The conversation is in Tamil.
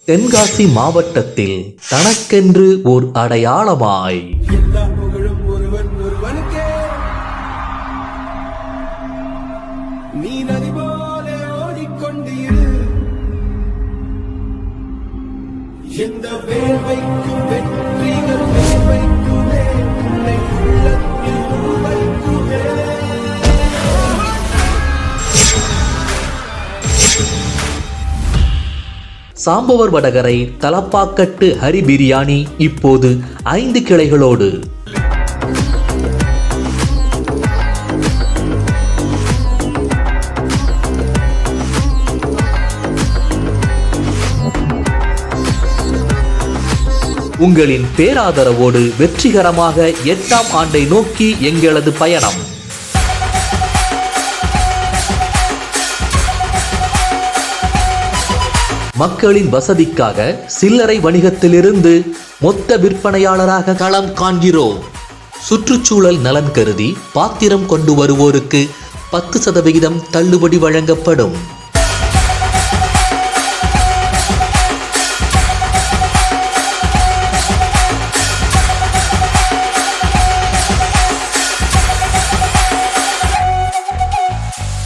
தென்காசி மாவட்டத்தில் தனக்கென்று ஓர் அடையாளமாய் எல்லா புகழும் ஒருவன் ஒருவனுக்கே. நீ நதி போல ஓடிக்கொண்டிரு. எந்த வேர்வைக்கும் வெற்றிகள் வேர்வைக்குமே உன்னை உள்ளத்தில் உள்வைக்குமே. சாம்பவர் வடகரை தலப்பாக்கட்டு ஹரி பிரியாணி இப்போது 5 கிளைகளோடு. உங்களின் பேராதரவோடு வெற்றிகரமாக 8ஆம் ஆண்டை நோக்கி எங்களது பயணம். மக்களின் வசதிக்காக சில்லறை வணிகத்திலிருந்து மொத்த விற்பனையாளராக களம் காண்கிறோம். சுற்றுச்சூழல் நலன் கருதி பாத்திரம் கொண்டு வருவோருக்கு 10% தள்ளுபடி வழங்கப்படும்.